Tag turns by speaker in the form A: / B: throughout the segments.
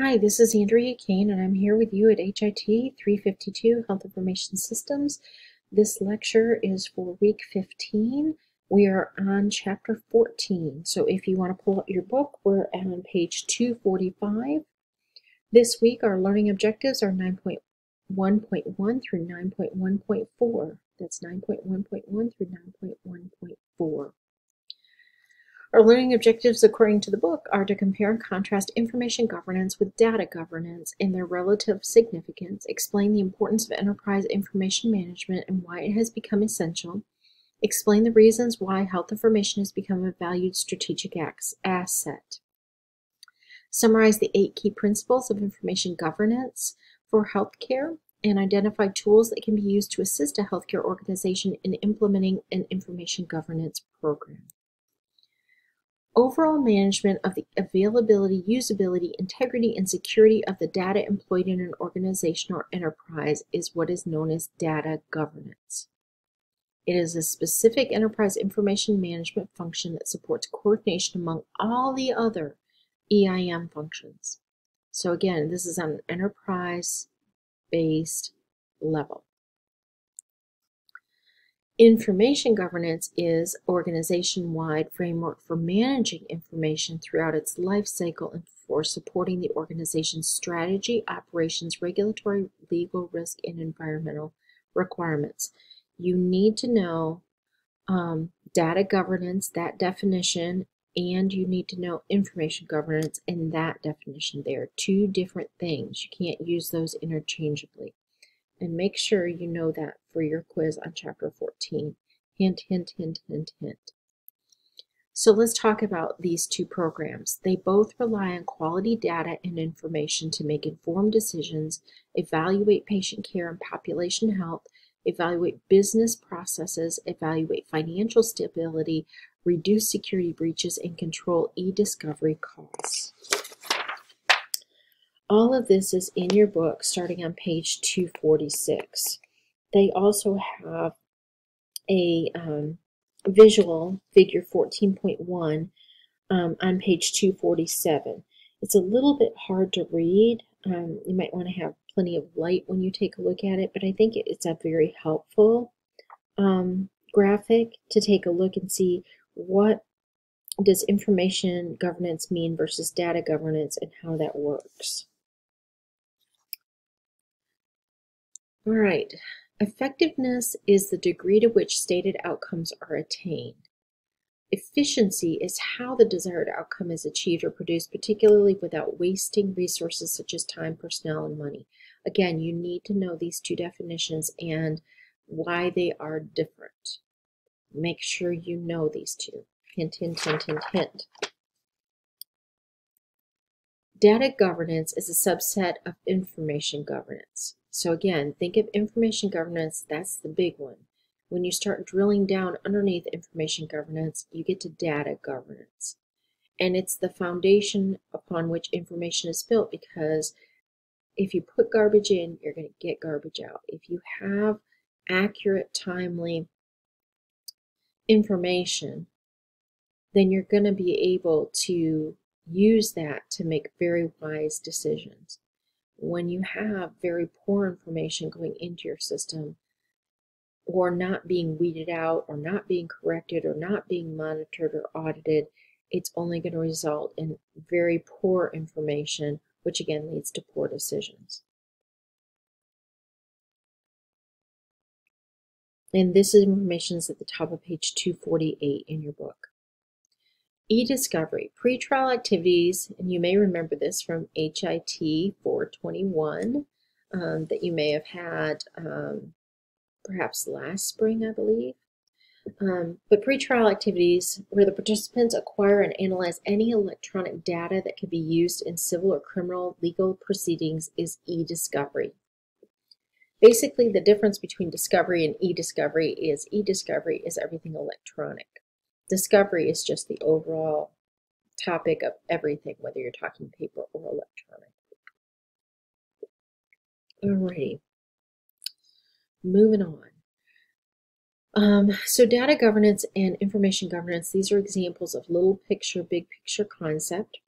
A: Hi, this is Andrea Kane, and I'm here with you at HIT 352 Health Information Systems. This lecture is for week 15. We are on chapter 14. So if you want to pull up your book, we're on page 245. This week, our learning objectives are 9.1.1 through 9.1.4. That's 9.1.1 through 9.1.4. Our learning objectives, according to the book, are to compare and contrast information governance with data governance and their relative significance, explain the importance of enterprise information management and why it has become essential, explain the reasons why health information has become a valued strategic asset, summarize the 8 key principles of information governance for healthcare, and identify tools that can be used to assist a healthcare organization in implementing an information governance program. Overall management of the availability, usability, integrity, and security of the data employed in an organization or enterprise is what is known as data governance. It is a specific enterprise information management function that supports coordination among all the other EIM functions. So again, this is on an enterprise-based level. Information governance is an organization-wide framework for managing information throughout its life cycle and for supporting the organization's strategy, operations, regulatory, legal, risk, and environmental requirements. You need to know data governance, that definition, and you need to know information governance and that definition. They are 2 different things. You can't use those interchangeably. And make sure you know that for your quiz on chapter 14. Hint, hint, hint, hint, hint. So let's talk about these 2 programs. They both rely on quality data and information to make informed decisions, evaluate patient care and population health, evaluate business processes, evaluate financial stability, reduce security breaches, and control e-discovery costs. All of this is in your book starting on page 246. They also have a visual figure 14.1 on page 247. It's a little bit hard to read. You might want to have plenty of light when you take a look at it, but I think it's a very helpful graphic to take a look and see what does information governance mean versus data governance and how that works. All right, effectiveness is the degree to which stated outcomes are attained. Efficiency is how the desired outcome is achieved or produced, particularly without wasting resources such as time, personnel, and money. Again, you need to know these 2 definitions and why they are different. Make sure you know these 2. Hint, hint, hint, hint, hint. Data governance is a subset of information governance. So again, think of information governance, that's the big one. When you start drilling down underneath information governance, you get to data governance. And it's the foundation upon which information is built, because if you put garbage in, you're going to get garbage out. If you have accurate, timely information, then you're going to be able to use that to make very wise decisions. When you have very poor information going into your system, or not being weeded out, or not being corrected, or not being monitored or audited, it's only going to result in very poor information, which again leads to poor decisions. And this information is at the top of page 248 in your book. E-discovery, pretrial activities, and you may remember this from HIT 421 that you may have had perhaps last spring, I believe. But pretrial activities where the participants acquire and analyze any electronic data that can be used in civil or criminal legal proceedings is e-discovery. Basically, the difference between discovery and e-discovery is everything electronic. Discovery is just the overall topic of everything, whether you're talking paper or electronic. Alrighty, moving on. So data governance and information governance, these are examples of little picture, big picture concept.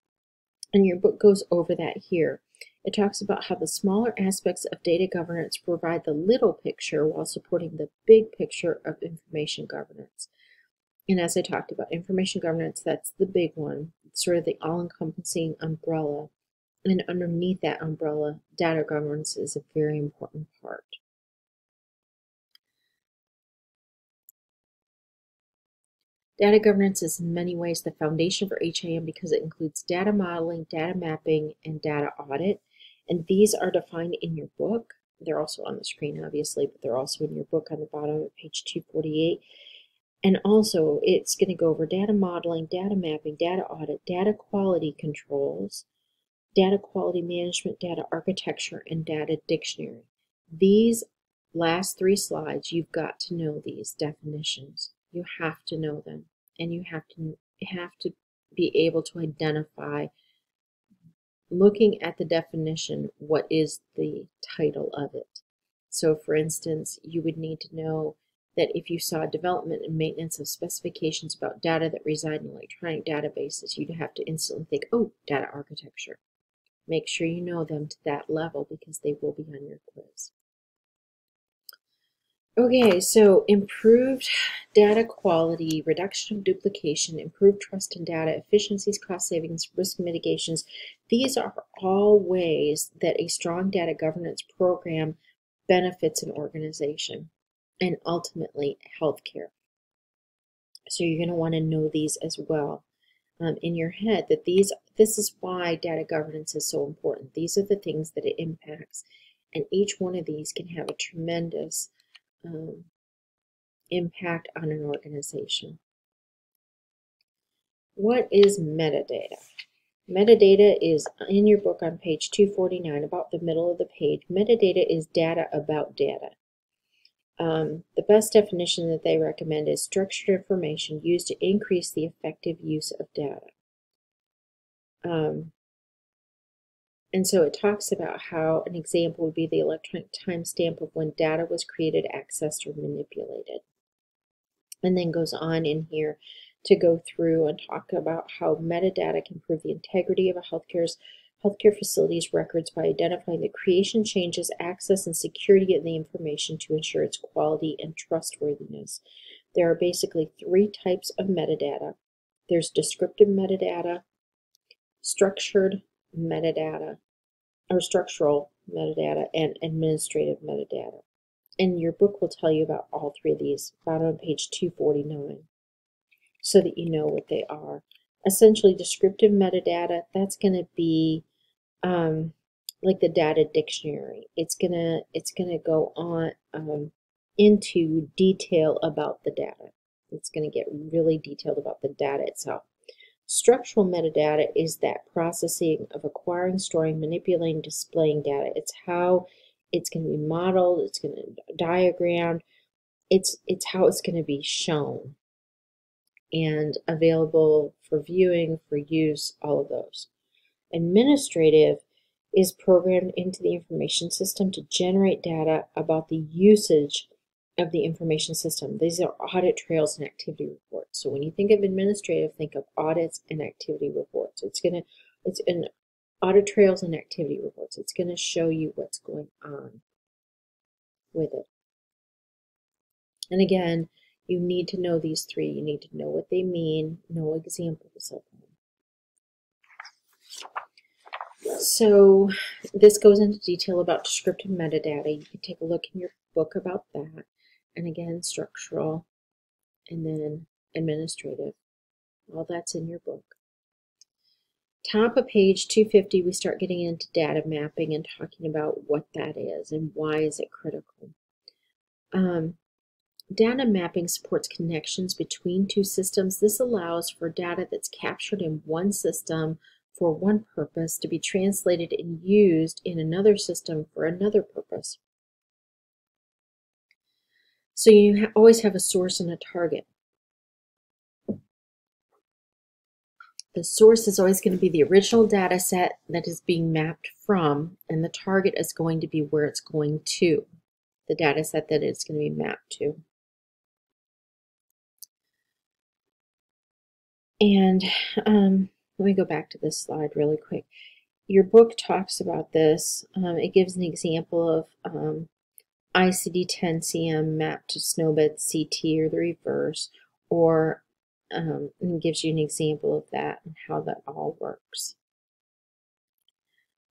A: And your book goes over that here. It talks about how the smaller aspects of data governance provide the little picture while supporting the big picture of information governance. And as I talked about, information governance, that's the big one. It's sort of the all-encompassing umbrella. And underneath that umbrella, data governance is a very important part. Data governance is in many ways the foundation for HIM because it includes data modeling, data mapping, and data audit. And these are defined in your book. They're also on the screen, obviously, but they're also in your book on the bottom of page 248. And also, it's going to go over data modeling, data mapping, data audit, data quality controls, data quality management, data architecture, and data dictionary. These last 3 slides, you've got to know these definitions. You have to know them, and you have to be able to identify, looking at the definition, what is the title of it. So for instance, you would need to know that if you saw development and maintenance of specifications about data that reside in electronic databases, you'd have to instantly think, oh, data architecture. Make sure you know them to that level because they will be on your quiz. Okay, so improved data quality, reduction of duplication, improved trust in data, efficiencies, cost savings, risk mitigations. These are all ways that a strong data governance program benefits an organization and ultimately healthcare. So you're going to want to know these as well in your head, that this is why data governance is so important. These are the things that it impacts, and each one of these can have a tremendous impact on an organization. What is metadata? Metadata is in your book on page 249, about the middle of the page. Metadata is data about data. The best definition that they recommend is structured information used to increase the effective use of data. And so it talks about how an example would be the electronic timestamp of when data was created, accessed, or manipulated. And then goes on in here to go through and talk about how metadata can improve the integrity of a healthcare facility's records by identifying the creation, changes, access, and security of the information to ensure its quality and trustworthiness. There are basically 3 types of metadata. There's descriptive metadata, structured metadata, or structural metadata, and administrative metadata. And your book will tell you about all 3 of these, about on page 249, so that you know what they are. Essentially, descriptive metadata, that's going to be like the data dictionary. It's gonna go on into detail about the data. It's going to get really detailed about the data itself. Structural metadata is that processing of acquiring, storing, manipulating, displaying data. It's how it's going to be modeled, it's going to diagrammed, it's how it's going to be shown and available for viewing, for use, all of those. Administrative is programmed into the information system to generate data about the usage of the information system. These are audit trails and activity reports. So when you think of administrative, think of audits and activity reports. It's in audit trails and activity reports. It's going to show you what's going on with it. And again, you need to know these 3. You need to know what they mean, know examples of them. So this goes into detail about descriptive metadata. You can take a look in your book about that. And again, structural, and then administrative. All that's in your book. Top of page 250, we start getting into data mapping and talking about what that is and why is it critical. Data mapping supports connections between 2 systems. This allows for data that's captured in one system for one purpose to be translated and used in another system for another purpose. So you always have a source and a target. The source is always going to be the original data set that is being mapped from, and the target is going to be where it's going to, the data set that it's going to be mapped to. And let me go back to this slide really quick. Your book talks about this. It gives an example of ICD-10-CM mapped to SNOMED CT or the reverse, or and gives you an example of that and how that all works.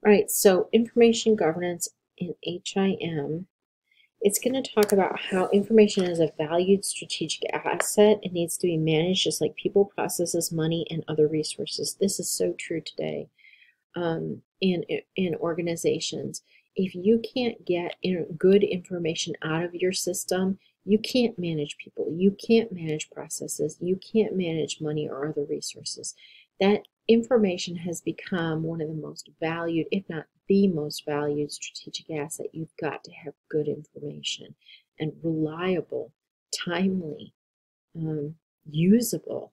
A: All right, so information governance in HIM. It's going to talk about how information is a valued strategic asset. It needs to be managed just like people, processes, money, and other resources. This is so true today in organizations. If you can't get good information out of your system, you can't manage people, you can't manage processes, you can't manage money or other resources. That information has become one of the most valued, if not the most valued strategic asset. You've got to have good information and reliable, timely, usable.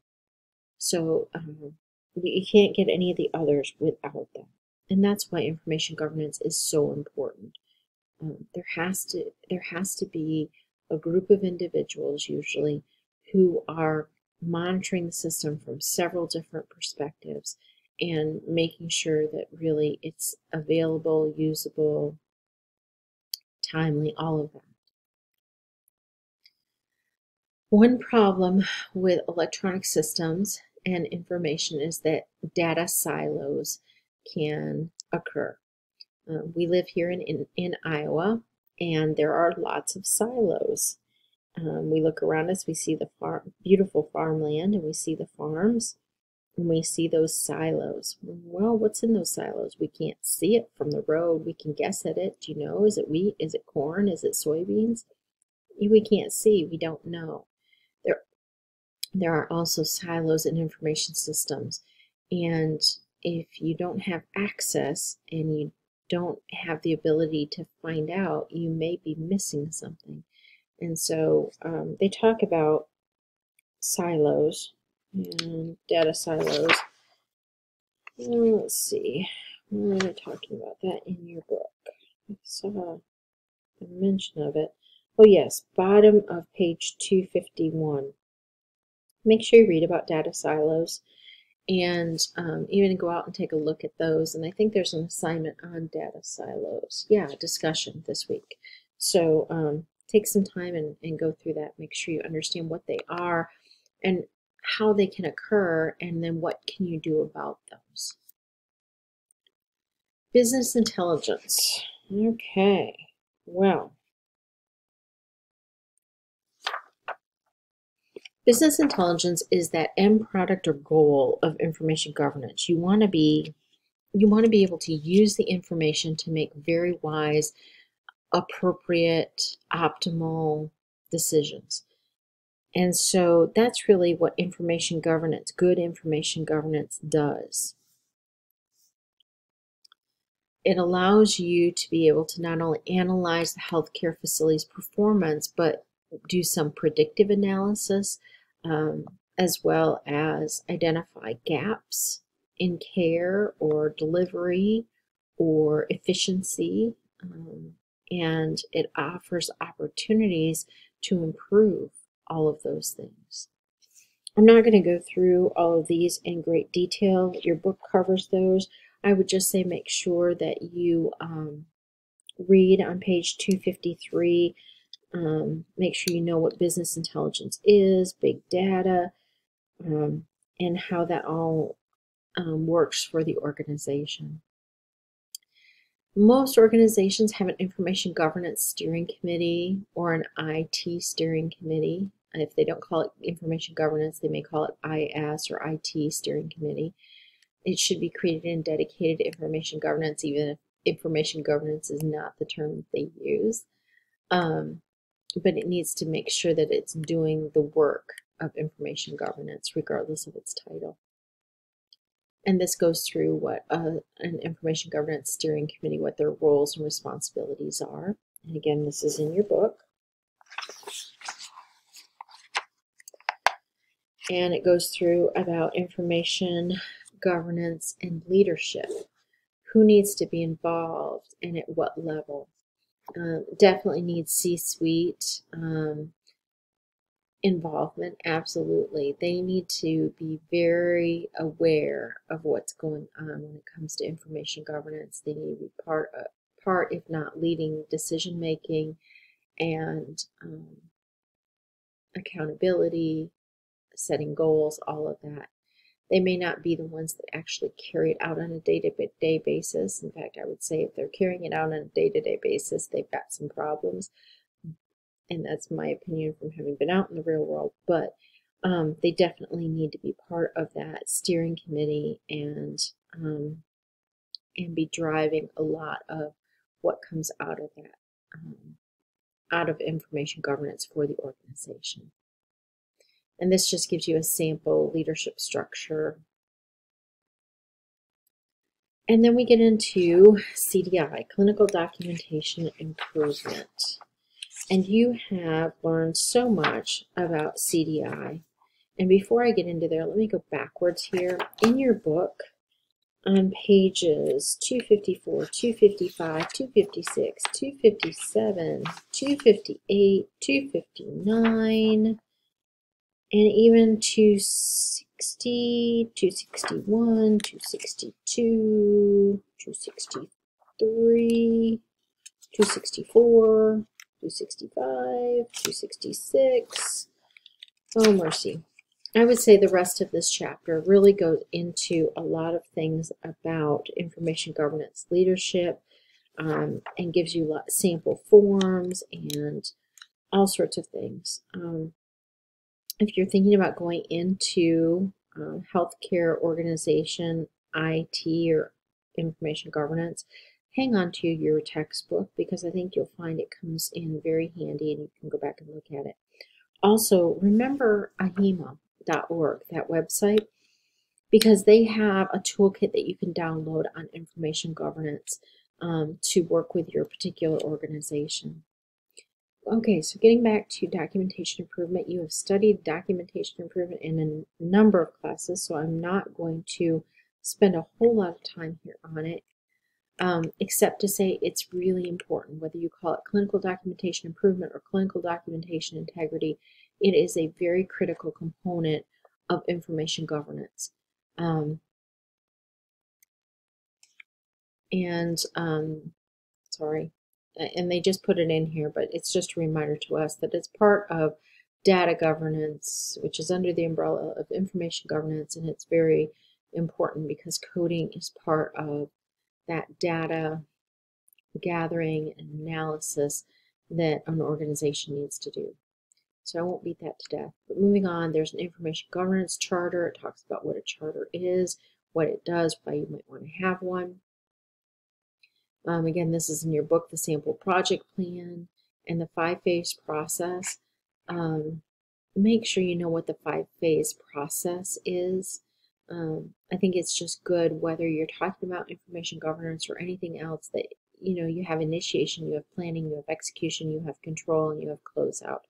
A: So you can't get any of the others without that. And that's why information governance is so important. There has to be a group of individuals usually who are monitoring the system from several different perspectives and making sure that really it's available, usable, timely, all of that. One problem with electronic systems and information is that data silos can occur. We live here in Iowa, and there are lots of silos. We look around us, we see the beautiful farmland, and we see the farms, and we see those silos. Well, what's in those silos? We can't see it from the road. We can guess at it. Do you know? Is it wheat? Is it corn? Is it soybeans? We can't see. We don't know. There are also silos in information systems, and if you don't have access and you don't have the ability to find out, you may be missing something. And so they talk about silos and data silos. Let's see, where are they talking about that in your book? I saw a mention of it. Oh yes, bottom of page 251. Make sure you read about data silos and even go out and take a look at those. And I think there's an assignment on data silos. Yeah, discussion this week. So take some time and go through that. Make sure you understand what they are and how they can occur, and then what can you do about those. Business intelligence. Okay, well, business intelligence is that end product or goal of information governance. You want to be able to use the information to make very wise, appropriate, optimal decisions. And so that's really what information governance, good information governance, does. It allows you to be able to not only analyze the healthcare facility's performance, but do some predictive analysis, as well as identify gaps in care or delivery or efficiency, and it offers opportunities to improve all of those things. I'm not going to go through all of these in great detail. Your book covers those. I would just say make sure that you read on page 253. Make sure you know what business intelligence is, big data, and how that all works for the organization. Most organizations have an information governance steering committee or an IT steering committee. And if they don't call it information governance, they may call it IS or IT steering committee. It should be created and dedicated to information governance, even if information governance is not the term they use. But it needs to make sure that it's doing the work of information governance, regardless of its title. And this goes through what an information governance steering committee, what their roles and responsibilities are. And again, this is in your book. And it goes through about information governance and leadership. Who needs to be involved and at what level? Definitely needs C-suite involvement, absolutely. They need to be very aware of what's going on when it comes to information governance. They need to be part, if not leading, decision making and accountability, setting goals, all of that. They may not be the ones that actually carry it out on a day-to-day basis. In fact, I would say if they're carrying it out on a day-to-day basis, they've got some problems. And that's my opinion from having been out in the real world. But they definitely need to be part of that steering committee and be driving a lot of what comes out of that, out of information governance for the organization. And this just gives you a sample leadership structure. And then we get into CDI, Clinical Documentation Improvement. And you have learned so much about CDI. And before I get into there, let me go backwards here. In your book, on pages 254, 255, 256, 257, 258, 259, and even 260, 261, 262, 263, 264, 265, 266. Oh, mercy. I would say the rest of this chapter really goes into a lot of things about information governance leadership and gives you sample forms and all sorts of things. If you're thinking about going into healthcare organization, IT, or information governance, hang on to your textbook because I think you'll find it comes in very handy and you can go back and look at it. Also, remember AHIMA.org, that website, because they have a toolkit that you can download on information governance to work with your particular organization. Okay, so getting back to documentation improvement, you have studied documentation improvement in a number of classes, so I'm not going to spend a whole lot of time here on it, except to say it's really important, whether you call it clinical documentation improvement or clinical documentation integrity. It is a very critical component of information governance. Sorry. And they just put it in here, but it's just a reminder to us that it's part of data governance, which is under the umbrella of information governance, and it's very important because coding is part of that data gathering and analysis that an organization needs to do. So I won't beat that to death. But moving on, there's an information governance charter. It talks about what a charter is, what it does, why you might want to have one. Again, this is in your book, the sample project plan and the 5-phase process. Make sure you know what the 5-phase process is. I think it's just good whether you're talking about information governance or anything else that, you have initiation, you have planning, you have execution, you have control, and you have closeout.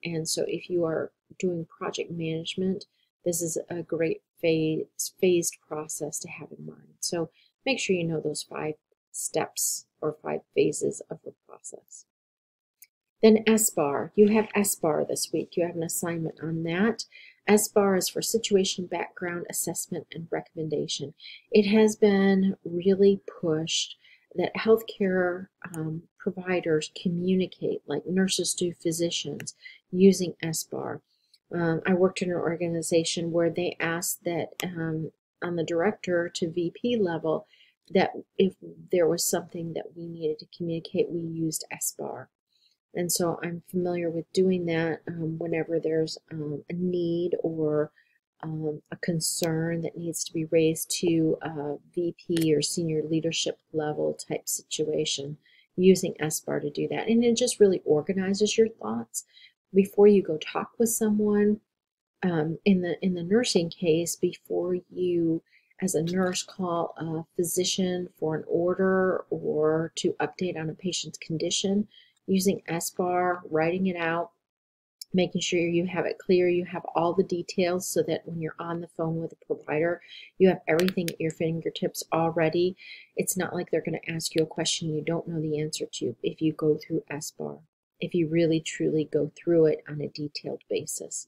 A: And so if you are doing project management, this is a great phased process to have in mind. So make sure you know those 5 steps or 5 phases of the process. Then SBAR. You have SBAR this week. You have an assignment on that. SBAR is for Situation Background Assessment and Recommendation. It has been really pushed that healthcare providers communicate like nurses do physicians using SBAR. I worked in an organization where they asked that on the director to VP level, that if there was something that we needed to communicate, we used SBAR. And so I'm familiar with doing that whenever there's a need or a concern that needs to be raised to a VP or senior leadership level type situation, using SBAR to do that. And it just really organizes your thoughts before you go talk with someone. In the nursing case, before you as a nurse call a physician for an order or to update on a patient's condition, using SBAR, writing it out, making sure you have it clear, you have all the details so that when you're on the phone with a provider, you have everything at your fingertips already. It's not like they're going to ask you a question you don't know the answer to if you go through SBAR. if you really truly go through it on a detailed basis.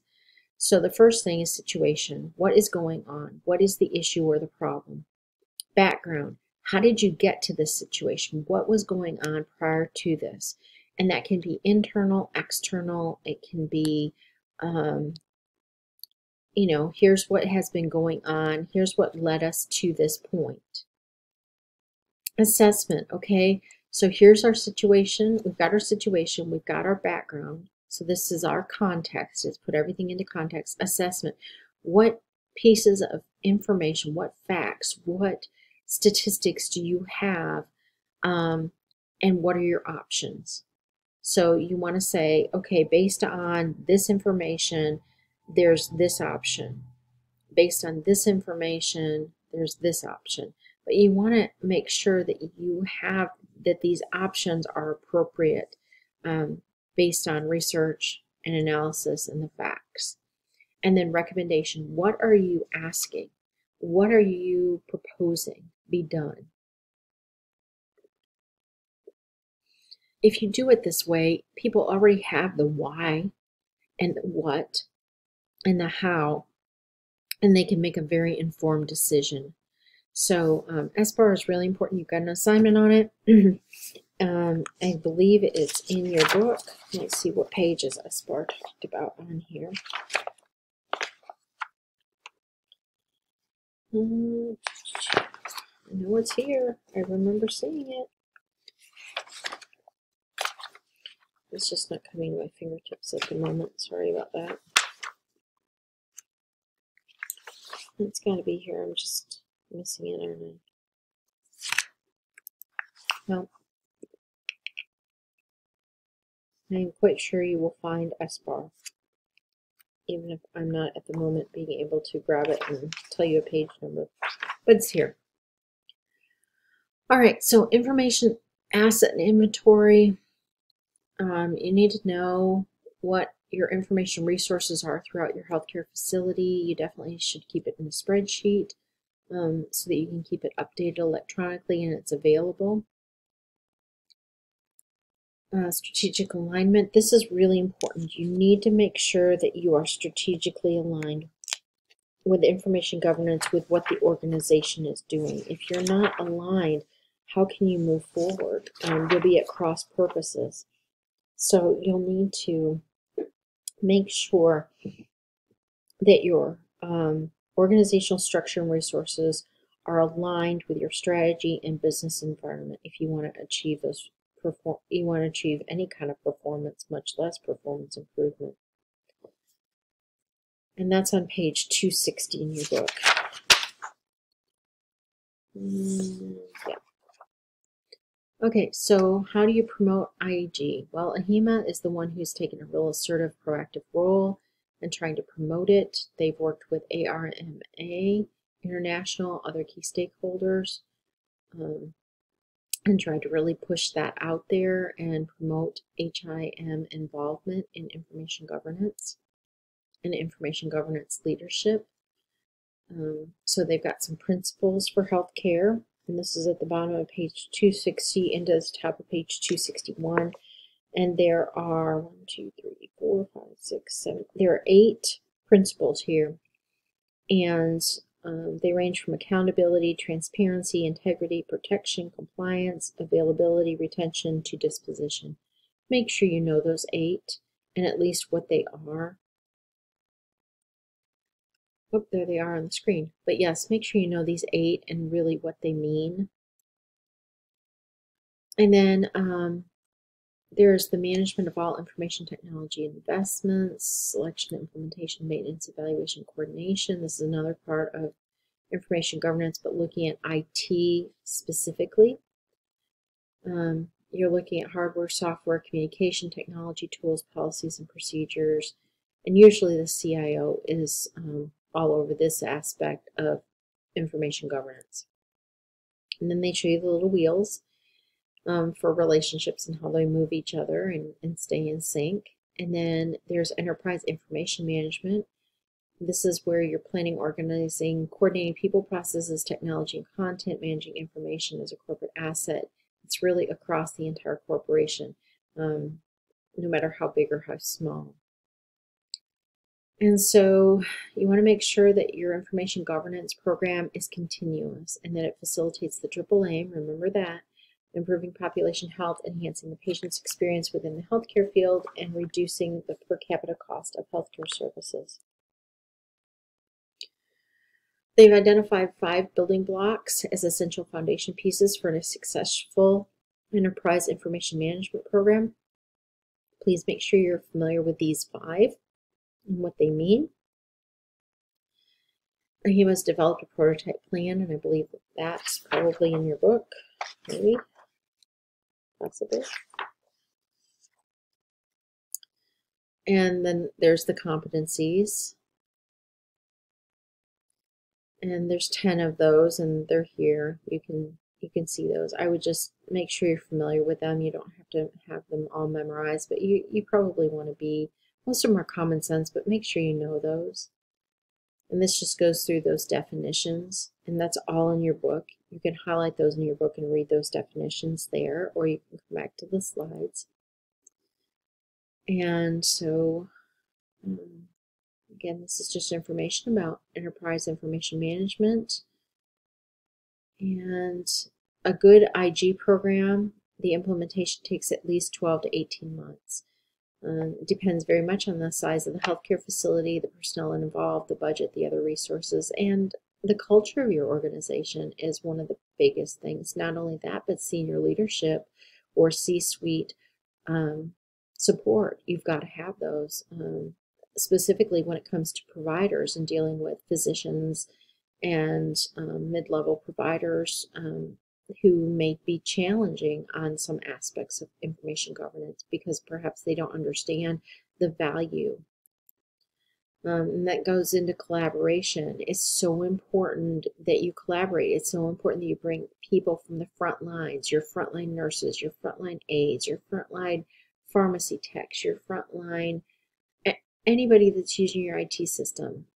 A: So the first thing is situation. What is going on? What is the issue or the problem? Background. How did you get to this situation? What was going on prior to this? And that can be internal, external. It can be, here's what has been going on. Here's what led us to this point. Assessment, okay? So here's our situation. We've got our situation. We've got our background. So this is our context. Let's put everything into context. Assessment. What pieces of information, what facts, what statistics do you have, and what are your options? So you want to say, okay, based on this information, there's this option. Based on this information, there's this option. But you want to make sure that you have that these options are appropriate based on research and analysis and the facts. And then recommendation. What are you asking? What are you proposing be done? If you do it this way, people already have the why and the what and the how, and they can make a very informed decision. So SBAR is really important. You've got an assignment on it. I believe it's in your book. Let's see what pages SBAR talked about on here. I know it's here. I remember seeing it. It's just not coming to my fingertips at the moment. Sorry about that. It's got to be here. I'm just missing it, aren't I? No. I'm quite sure you will find SBAR, even if I'm not at the moment being able to grab it and tell you a page number. But it's here. All right, so information, asset, and inventory. You need to know what your information resources are throughout your healthcare facility. You definitely should keep it in a spreadsheet so that you can keep it updated electronically and it's available. Strategic alignment. This is really important. You need to make sure that you are strategically aligned with information governance with what the organization is doing. If you're not aligned, how can you move forward? You'll be at cross purposes. So you'll need to make sure that your organizational structure and resources are aligned with your strategy and business environment if you want to achieve those any kind of performance, much less performance improvement. And that's on page 260 in your book. Yeah. Okay, so how do you promote IEG? Well, AHIMA is the one who's taken a real assertive, proactive role in trying to promote it. They've worked with ARMA International, other key stakeholders, and tried to really push that out there and promote HIM involvement in information governance and information governance leadership. So they've got some principles for healthcare, and this is at the bottom of page 260 into the top of page 261. And there are 1, 2, 3, 4, 5, 6, 7. There are 8 principles here, and they range from accountability, transparency, integrity, protection, compliance, availability, retention, to disposition. Make sure you know those 8 and at least what they are. Oh, there they are on the screen. But yes, make sure you know these 8 and really what they mean. And then there's the management of all information technology investments, selection, implementation, maintenance, evaluation, coordination. This is another part of information governance, but looking at IT specifically. You're looking at hardware, software, communication technology, tools, policies, and procedures. And usually the CIO is all over this aspect of information governance. And then they show you the little wheels for relationships and how they move each other and stay in sync. And then there's enterprise information management. This is where you're planning, organizing, coordinating people, processes, technology, and content, managing information as a corporate asset. It's really across the entire corporation. no matter how big or how small. And so you want to make sure that your information governance program is continuous and that it facilitates the triple aim, remember that, improving population health, enhancing the patient's experience within the healthcare field, and reducing the per capita cost of healthcare services. They've identified 5 building blocks as essential foundation pieces for a successful enterprise information management program. Please make sure you're familiar with these 5 and what they mean. He has developed a prototype plan, and I believe that's probably in your book, maybe, possibly. And then there's the competencies. And there's 10 of those, and they're here. You can see those. I would just make sure you're familiar with them. You don't have to have them all memorized, but you probably want to be, most of them are common sense, but make sure you know those. And this just goes through those definitions, and that's all in your book. You can highlight those in your book and read those definitions there, or you can come back to the slides. And so, again, this is just information about enterprise information management. And a good IG program, the implementation takes at least 12 to 18 months. It depends very much on the size of the healthcare facility, the personnel involved, the budget, the other resources, and the culture of your organization is one of the biggest things. Not only that, but senior leadership or C-suite support. You've got to have those, specifically when it comes to providers and dealing with physicians and mid-level providers who may be challenging on some aspects of information governance because perhaps they don't understand the value. And that goes into collaboration. It's so important that you collaborate. It's so important that you bring people from the front lines, your frontline nurses, your frontline aides, your frontline pharmacy techs, your frontline, anybody that's using your IT system.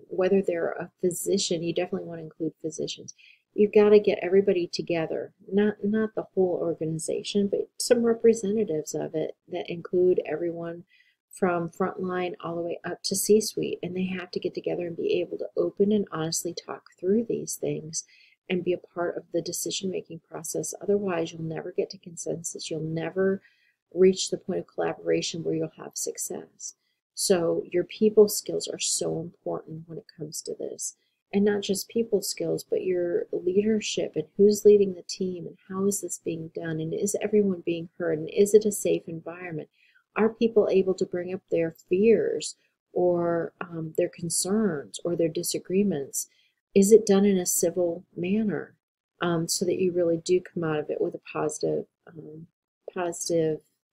A: Whether they're a physician, you definitely want to include physicians. You've got to get everybody together, not the whole organization, but some representatives of it that include everyone from frontline all the way up to C-suite, and they have to get together and be able to open and honestly talk through these things and be a part of the decision-making process. Otherwise, you'll never get to consensus. You'll never reach the point of collaboration where you'll have success. So your people skills are so important when it comes to this. And not just people skills, but your leadership and who's leading the team and how is this being done and is everyone being heard and is it a safe environment? Are people able to bring up their fears or their concerns or their disagreements? Is it done in a civil manner so that you really do come out of it with a positive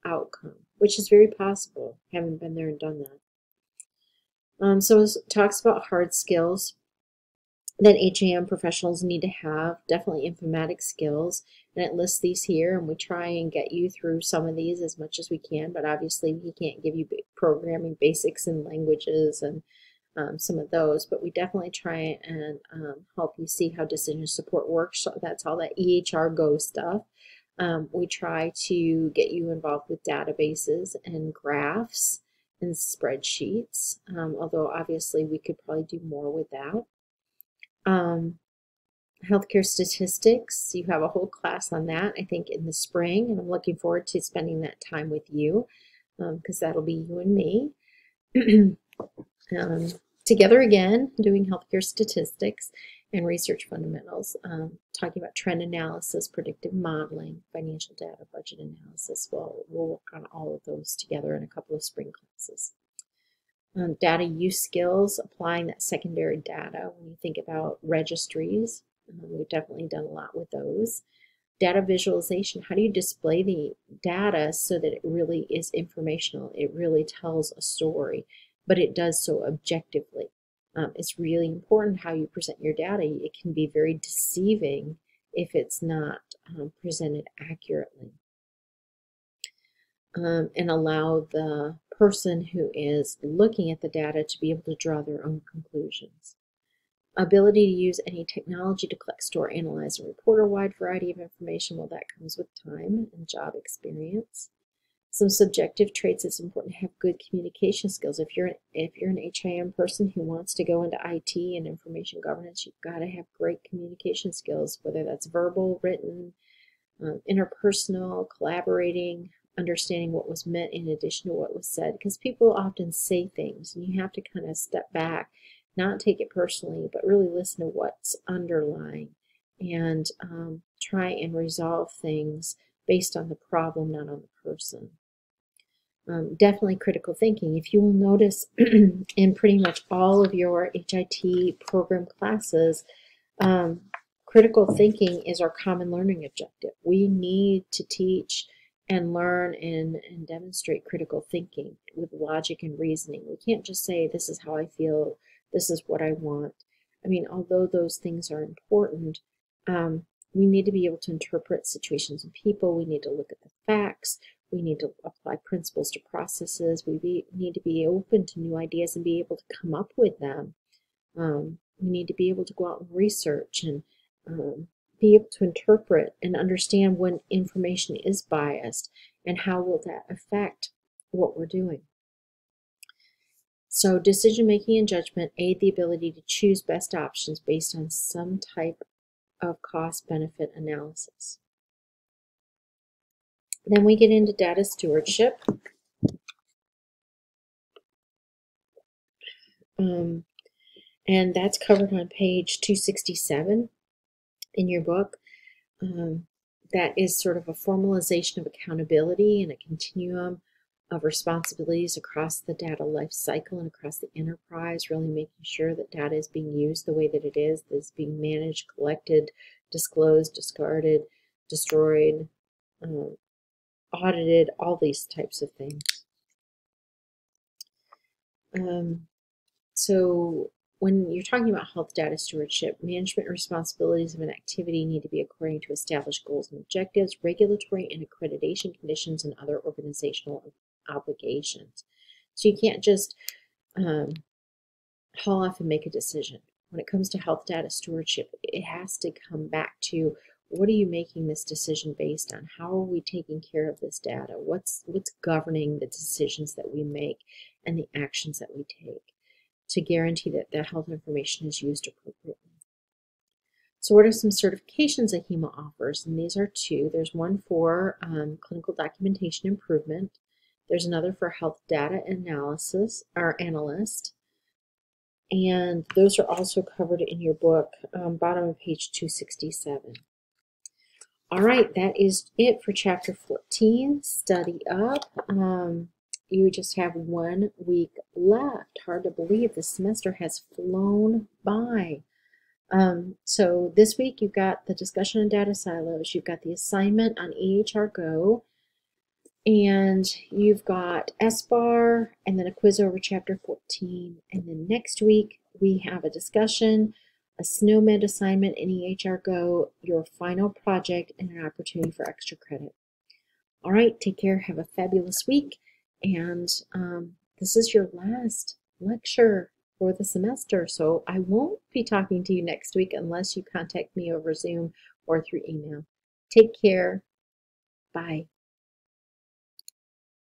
A: outcome, which is very possible, having been there and done that. So it talks about hard skills that HAM professionals need to have, definitely informatics skills, and it lists these here, and we try and get you through some of these as much as we can, but obviously we can't give you programming basics and languages and some of those, but we definitely try and help you see how decision support works. So that's all that EHR Go stuff. We try to get you involved with databases and graphs and spreadsheets, although obviously we could probably do more with that. Healthcare statistics, you have a whole class on that, I think, in the spring, and I'm looking forward to spending that time with you because that'll be you and me. Together again, doing healthcare statistics and research fundamentals, talking about trend analysis, predictive modeling, financial data, budget analysis. We'll work on all of those together in a couple of spring classes. Data use skills, applying that secondary data when you think about registries. We've definitely done a lot with those. Data visualization, how do you display the data so that it really is informational? It really tells a story, but it does so objectively. It's really important how you present your data. It can be very deceiving if it's not presented accurately. And allow the person who is looking at the data to be able to draw their own conclusions. Ability to use any technology to collect, store, analyze, and report a wide variety of information. Well, that comes with time and job experience. Some subjective traits. It's important to have good communication skills. If you're an HIM person who wants to go into IT and information governance, you've got to have great communication skills, whether that's verbal, written, interpersonal, collaborating, understanding what was meant in addition to what was said. Because people often say things, and you have to kind of step back, not take it personally, but really listen to what's underlying and try and resolve things based on the problem, not on the person. Definitely critical thinking. If you will notice in pretty much all of your HIT program classes, critical thinking is our common learning objective. We need to teach and learn and demonstrate critical thinking with logic and reasoning. We can't just say, this is how I feel, this is what I want. I mean, although those things are important, we need to be able to interpret situations and people. We need to look at the facts. We need to apply principles to processes. We need to be open to new ideas and be able to come up with them. We need to be able to go out and research and be able to interpret and understand when information is biased and how will that affect what we're doing. So decision making and judgment aid the ability to choose best options based on some type of cost-benefit analysis. Then we get into data stewardship. And that's covered on page 267 in your book. That is sort of a formalization of accountability and a continuum of responsibilities across the data life cycle and across the enterprise, really making sure that data is being used the way that it is being managed, collected, disclosed, discarded, destroyed, audited, all these types of things. So when you're talking about health data stewardship, management responsibilities of an activity need to be according to established goals and objectives, regulatory and accreditation conditions, and other organizational obligations. So you can't just haul off and make a decision. When it comes to health data stewardship, it has to come back to, what are you making this decision based on? How are we taking care of this data? What's governing the decisions that we make and the actions that we take to guarantee that the health information is used appropriately? So what are some certifications that HEMA offers? And these are two. There's one for clinical documentation improvement. There's another for health data analysis or analyst. And those are also covered in your book, bottom of page 267. All right, that is it for chapter 14. Study up. You just have 1 week left. Hard to believe the semester has flown by. So this week you've got the discussion on data silos, you've got the assignment on EHR Go, and you've got SBAR, and then a quiz over chapter 14. And then next week we have a discussion, a SNOMED assignment in EHR Go, your final project, and an opportunity for extra credit. All right, take care, have a fabulous week, and this is your last lecture for the semester, so I won't be talking to you next week unless you contact me over Zoom or through email. Take care. Bye.